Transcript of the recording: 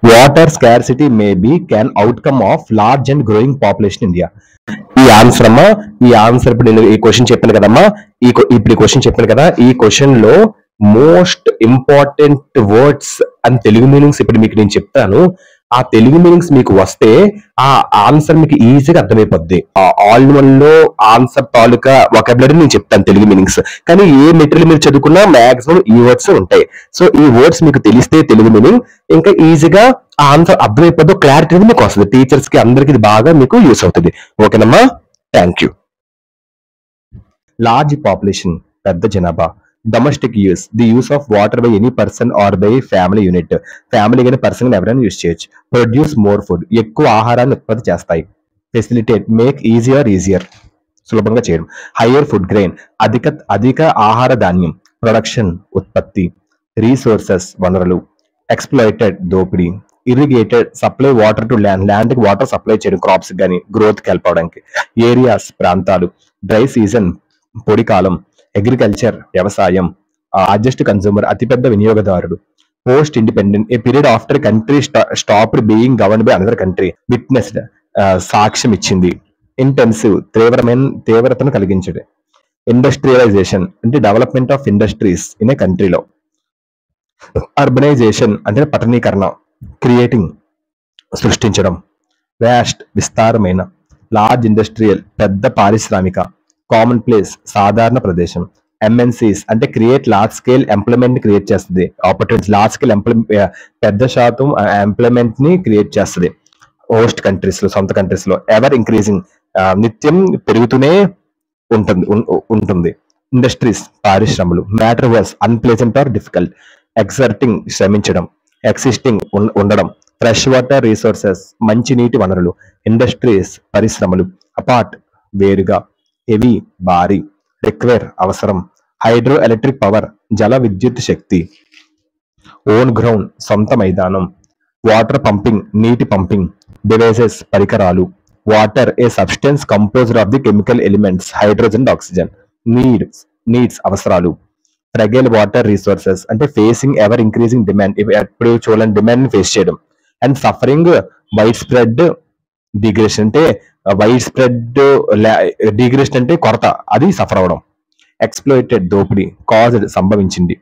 Water scarcity may be can outcome of large and growing population India. ఈ answer అమ్మా, ఈ answer ఇప్పుడు నేను ఈ క్వశ్చన్ చెప్పాను కదమ్మా, ఇప్పుడు ఈ క్వశ్చన్ చెప్పాను కదా, ఈ క్వశ్చన్ లో most important words and Telugu meanings ఇప్పుడు మీకు నేను చెప్తాను. ఆ తెలుగు మీనింగ్స్ మీకు వస్తే ఆ ఆన్సర్ మీకు ఈజీగా అర్థమైపోద్ది. ఆల్ వన్ లో ఆన్సర్ తాలూకా వొకాబులరీ నేను చెప్తాను తెలుగు మీనింగ్స్. కానీ ఏ మెటీరియల్ మీరు చదువుకున్నా మాక్సిమం ఈ వర్డ్స్ ఉంటాయి. సో ఈ వర్డ్స్ మీకు తెలిస్తే తెలుగు మీనింగ్ ఇంకా ఈజీగా ఆ ఆన్సర్ అర్థమైపోద్దు, క్లారిటీ మీకు వస్తుంది. టీచర్స్ కి అందరికి ఇది బాగా మీకు యూస్ అవుతుంది. ఓకేనమ్మా, థ్యాంక్ యూ. లార్జ్ పాపులేషన్, పెద్ద జనాభా. Domestic use, the use of water by any person are by family unit. Family కానీ పర్సన్ ఎవరైనా యూస్ చేయొచ్చు. ప్రొడ్యూస్ మోర్ ఫుడ్, ఎక్కువ ఆహారాన్ని ఉత్పత్తి చేస్తాయి. ఫెసిలిటేట్, మేక్ ఈజియర్ సులభంగా చేయడం. హయ్యర్ ఫుడ్ గ్రెయిన్, అధిక ఆహార ధాన్యం. ప్రొడక్షన్, ఉత్పత్తి. రీసోర్సెస్, వనరులు. ఎక్స్ప్లాయిటెడ్, దోపిడీ. Irrigated, supply water to land కి వాటర్ సప్లై చేయడం, క్రాప్స్ కానీ గ్రోత్ కి హెల్ప్ అవడానికి. ఏరియాస్, ప్రాంతాలు. డ్రై సీజన్, పొడి కాలం. అగ్రికల్చర్, వ్యవసాయం. లార్జెస్ట్ కన్సూమర్, అతిపెద్ద వినియోగదారుడు. Post independent, a period after country stopped being govern by another country. Witnessed, సాక్ష్యం ఇచ్చింది. ఇంటెన్సివ్, తీవ్రతను కలిగించడం. ఇండస్ట్రియలైజేషన్ అంటే development of industries in a కంట్రీలో. అర్బనైజేషన్ అంటే పట్టణీకరణ. క్రియేటింగ్, సృష్టించడం. వ్యాస్ట్, విస్తారమైన. లార్జ్ ఇండస్ట్రియల్, పెద్ద పారిశ్రామిక. కామన్ ప్లేస్, సాధారణ ప్రదేశం. ఎంఎన్సీస్ అంటే create large scale employment create చేస్తుంది. ఆపర్చునిటీస్, లార్జ్ స్కేల్ పెద్ద శాతం ఎంప్లాయ్మెంట్ ని క్రియేట్ చేస్తుంది. హోస్ట్ కంట్రీస్ లో, సొంత కంట్రీస్ లో. ఎవర్ ఇంక్రీజింగ్, నిత్యం పెరుగుతూనే ఉంటుంది. ఇండస్ట్రీస్, పారిశ్రమలు. Matter worse, unpleasant or difficult. Exerting, శ్రమించడం. ఎక్సిస్టింగ్, ఉండడం. ఫ్రెష్ వాటర్ రిసోర్సెస్, మంచినీటి వనరులు. ఇండస్ట్రీస్, పరిశ్రమలు. అపార్ట్, వేరుగా. హెవీ, భారీ. రిక్వైర్, అవసరం. హైడ్రో ఎలక్ట్రిక్ పవర్, జల విద్యుత్ శక్తి. ఓన్ గ్రౌండ్, సొంత మైదానం. వాటర్ పంపింగ్, నీటి పంపింగ్. డివైసెస్, పరికరాలు. Water, A substance composed of the chemical elements hydrogen and oxygen. Needs, అవసరాలు. ఫ్రెగైల్ వాటర్ రిసోర్సెస్ అంటే ఫేసింగ్ ఎవర్ ఇంక్రీజింగ్ డిమాండ్, ఎప్పుడు చూడండి డిమాండ్ ఫేస్ చేయడం. అండ్ సఫరింగ్, వైడ్ స్ప్రెడ్ డిగ్రేషన్ అంటే డిగ్రేషన్ అంటే కొరత, అది సఫర్ అవడం. ఎక్స్ప్లోయిటెడ్, దోపిడీ. కాజ్డ్, సంభవించింది.